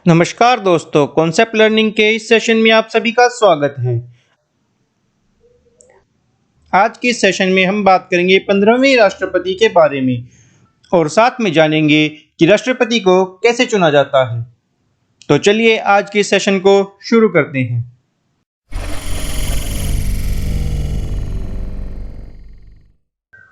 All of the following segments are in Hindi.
नमस्कार दोस्तों, कॉन्सेप्ट लर्निंग के इस सेशन में आप सभी का स्वागत है। आज के इस सेशन में हम बात करेंगे 15वें राष्ट्रपति के बारे में और साथ में जानेंगे कि राष्ट्रपति को कैसे चुना जाता है। तो चलिए आज के इस सेशन को शुरू करते हैं।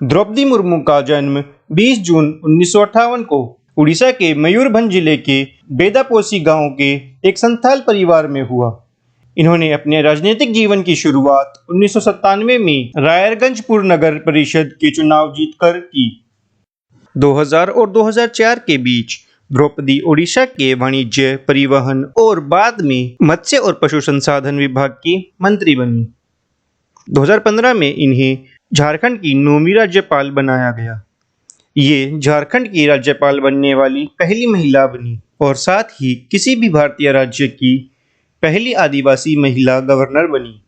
द्रौपदी मुर्मू का जन्म 20 जून 1958 को उड़ीसा के मयूरभंज जिले के बेदापोसी गांव के एक संथाल परिवार में हुआ। इन्होंने अपने राजनीतिक जीवन की शुरुआत 1997 में रायरगंजपुर नगर परिषद के चुनाव जीतकर की। 2000 और 2004 के बीच द्रौपदी ओडिशा के वाणिज्य, परिवहन और बाद में मत्स्य और पशु संसाधन विभाग की मंत्री बनी। 2015 में इन्हें झारखंड की 9वीं राज्यपाल बनाया गया। ये झारखंड की राज्यपाल बनने वाली पहली महिला बनी और साथ ही किसी भी भारतीय राज्य की पहली आदिवासी महिला गवर्नर बनी।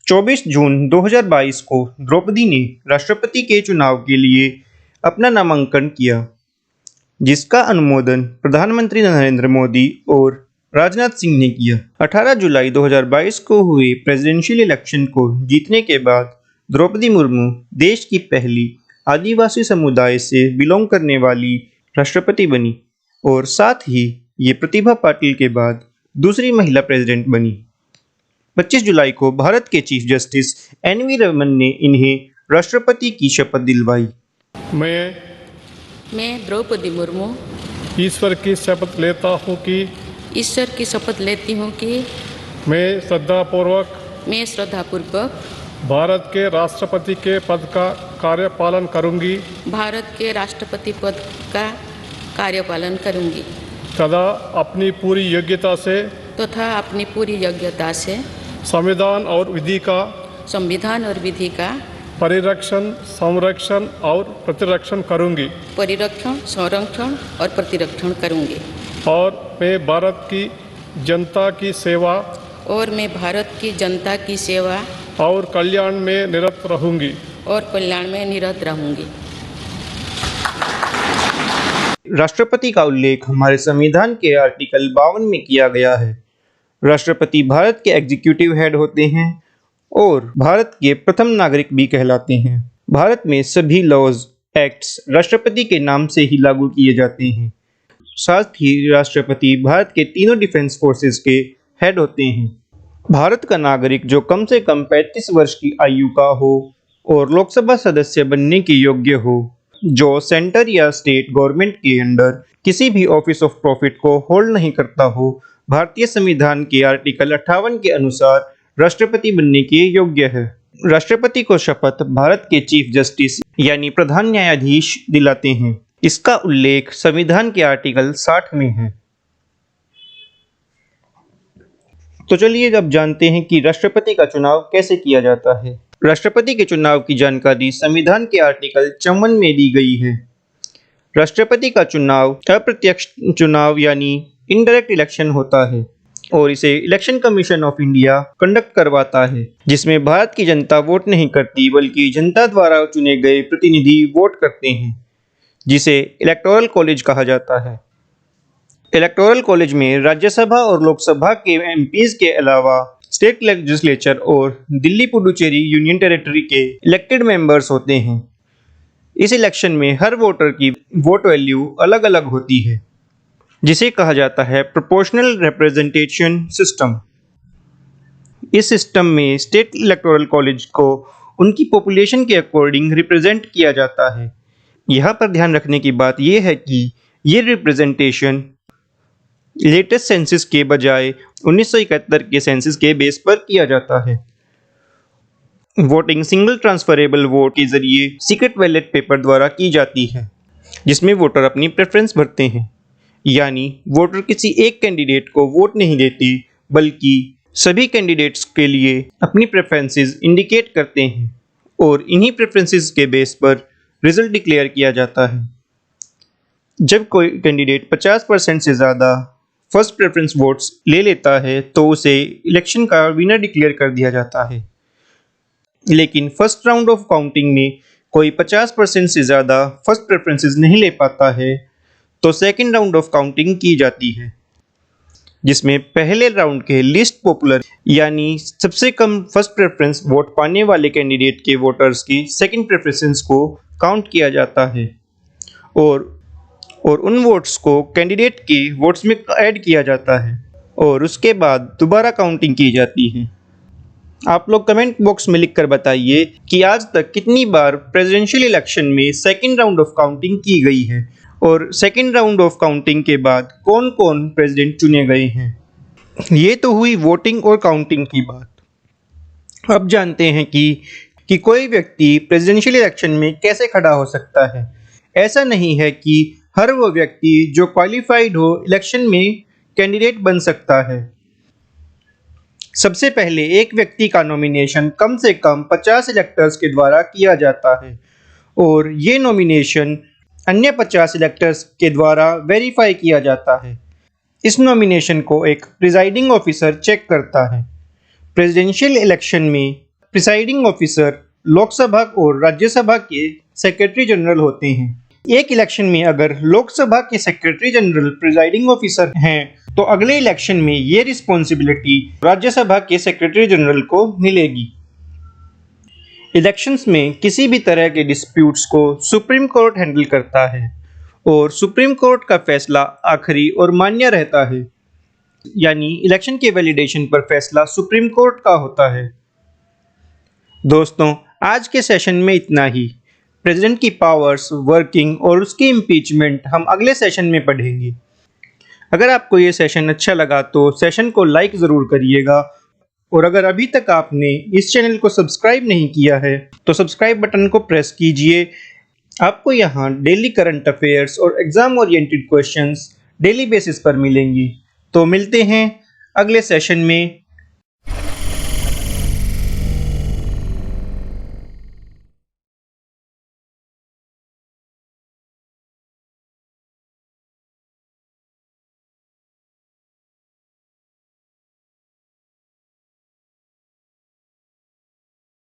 24 जून 2022 को द्रौपदी ने राष्ट्रपति के चुनाव के लिए अपना नामांकन किया, जिसका अनुमोदन प्रधानमंत्री नरेंद्र मोदी और राजनाथ सिंह ने किया। 18 जुलाई 2022 को हुए प्रेसिडेंशियल इलेक्शन को जीतने के बाद द्रौपदी मुर्मू देश की पहली आदिवासी समुदाय से बिलोंग करने वाली राष्ट्रपति बनी और साथ ही ये प्रतिभा पाटिल के बाद दूसरी महिला प्रेसिडेंट बनी। 25 जुलाई को भारत के चीफ जस्टिस एन.वी. रमन ने इन्हें राष्ट्रपति की शपथ दिलवाई। मैं द्रौपदी मुर्मू ईश्वर की शपथ लेती हूँ कि मैं श्रद्धापूर्वक भारत के राष्ट्रपति के पद का कार्यपालन करूंगी तथा अपनी पूरी योग्यता से संविधान और विधि का परिरक्षण, संरक्षण और प्रतिरक्षण करूंगी और मैं भारत की जनता की सेवा और कल्याण में निरत रहूंगी। राष्ट्रपति का उल्लेख हमारे संविधान के आर्टिकल 52 में किया गया है। राष्ट्रपति भारत के एग्जीक्यूटिव हेड होते हैं और भारत के प्रथम नागरिक भी कहलाते हैं। भारत में सभी लॉज, एक्ट्स राष्ट्रपति के नाम से ही लागू किए जाते हैं। साथ ही राष्ट्रपति भारत के तीनों डिफेंस फोर्सेस के हेड होते हैं। भारत का नागरिक जो कम से कम 35 वर्ष की आयु का हो और लोकसभा सदस्य बनने के योग्य हो, जो सेंटर या स्टेट गवर्नमेंट के अंडर किसी भी ऑफिस ऑफ प्रॉफिट को होल्ड नहीं करता हो, भारतीय संविधान के आर्टिकल 58 के अनुसार राष्ट्रपति बनने के योग्य है। राष्ट्रपति को शपथ भारत के चीफ जस्टिस यानी प्रधान न्यायाधीश दिलाते हैं। इसका उल्लेख संविधान के आर्टिकल 60 में है। तो चलिए अब जानते हैं कि राष्ट्रपति का चुनाव कैसे किया जाता है। राष्ट्रपति के चुनाव की जानकारी संविधान के आर्टिकल 54 में दी गई है। राष्ट्रपति का चुनाव अप्रत्यक्ष चुनाव यानी इनडायरेक्ट इलेक्शन होता है और इसे election commission of India conduct करवाता है, जिसमें भारत की जनता वोट नहीं करती बल्कि जनता द्वारा चुने गए प्रतिनिधि वोट करते हैं, जिसे इलेक्टोरल कॉलेज कहा जाता है। इलेक्टोरल कॉलेज में राज्यसभा और लोकसभा के एमपीज के अलावा स्टेट लेजिस्लेचर और दिल्ली पुडुचेरी यूनियन टेरिटरी के इलेक्टेड मेंबर्स होते हैं। इस इलेक्शन में हर वोटर की वोट वैल्यू अलग अलग होती है, जिसे कहा जाता है प्रोपोर्शनल रिप्रेजेंटेशन सिस्टम। इस सिस्टम में स्टेट इलेक्टोरल कॉलेज को उनकी पॉपुलेशन के अकॉर्डिंग रिप्रेजेंट किया जाता है। यहाँ पर ध्यान रखने की बात यह है कि ये रिप्रेजेंटेशन लेटेस्ट सेंसस के बजाय 1971 के सेंसस के बेस पर किया जाता है। वोटिंग सिंगल ट्रांसफरेबल वोट के जरिए सीक्रेट बैलेट पेपर द्वारा की जाती है, जिसमें वोटर अपनी प्रेफरेंस भरते हैं, यानी वोटर किसी एक कैंडिडेट को वोट नहीं देते बल्कि सभी कैंडिडेट्स के लिए अपनी प्रेफरेंसेस इंडिकेट करते हैं और इन्हीं प्रेफरेंसेस के बेस पर रिजल्ट डिक्लेयर किया जाता है। जब कोई कैंडिडेट 50% से ज़्यादा फर्स्ट प्रेफरेंस वोट्स ले लेता है तो उसे इलेक्शन का विनर डिक्लेयर कर दिया जाता है। लेकिन फर्स्ट राउंड ऑफ काउंटिंग में कोई 50% से ज़्यादा फर्स्ट प्रेफरेंसेस नहीं ले पाता है तो सेकंड राउंड ऑफ काउंटिंग की जाती है, जिसमें पहले राउंड के लिस्ट पॉपुलर यानी सबसे कम फर्स्ट प्रेफरेंस वोट पाने वाले कैंडिडेट के वोटर्स की सेकंड प्रेफरेंस को काउंट किया जाता है और उन वोट्स को कैंडिडेट के वोट्स में ऐड किया जाता है और उसके बाद दोबारा काउंटिंग की जाती है। आप लोग कमेंट बॉक्स में लिखकर बताइए कि आज तक कितनी बार प्रेसिडेंशियल इलेक्शन में सेकंड राउंड ऑफ काउंटिंग की गई है और सेकंड राउंड ऑफ काउंटिंग के बाद कौन कौन प्रेसिडेंट चुने गए हैं। ये तो हुई वोटिंग और काउंटिंग की बात। अब जानते हैं कि कोई व्यक्ति प्रेसिडेंशियल इलेक्शन में कैसे खड़ा हो सकता है। ऐसा नहीं है कि हर वो व्यक्ति जो क्वालिफाइड हो इलेक्शन में कैंडिडेट बन सकता है। सबसे पहले एक व्यक्ति का नॉमिनेशन कम से कम 50 इलेक्टर्स के द्वारा किया जाता है और ये नॉमिनेशन अन्य 50 इलेक्टर्स के द्वारा वेरीफाई किया जाता है। इस नॉमिनेशन को एक प्रिजाइडिंग ऑफिसर चेक करता है। प्रेसिडेंशियल इलेक्शन में प्रिसाइडिंग ऑफिसर लोकसभा और राज्यसभा के सेक्रेटरी जनरल होते हैं। एक इलेक्शन में अगर लोकसभा के सेक्रेटरी जनरल प्रिजाइडिंग ऑफिसर हैं तो अगले इलेक्शन में ये रिस्पॉन्सिबिलिटी राज्यसभा के सेक्रेटरी जनरल को मिलेगी। इलेक्शंस में किसी भी तरह के डिस्प्यूट्स को सुप्रीम कोर्ट हैंडल करता है और सुप्रीम कोर्ट का फैसला आखिरी और मान्य रहता है, यानी इलेक्शन के वैलिडेशन पर फैसला सुप्रीम कोर्ट का होता है। दोस्तों, आज के सेशन में इतना ही। प्रेसिडेंट की पावर्स, वर्किंग और उसकी इम्पीचमेंट हम अगले सेशन में पढ़ेंगे। अगर आपको ये सेशन अच्छा लगा तो सेशन को लाइक ज़रूर करिएगा और अगर अभी तक आपने इस चैनल को सब्सक्राइब नहीं किया है तो सब्सक्राइब बटन को प्रेस कीजिए। आपको यहाँ डेली करंट अफेयर्स और exam oriented questions daily basis पर मिलेंगी। तो मिलते हैं अगले सेशन में।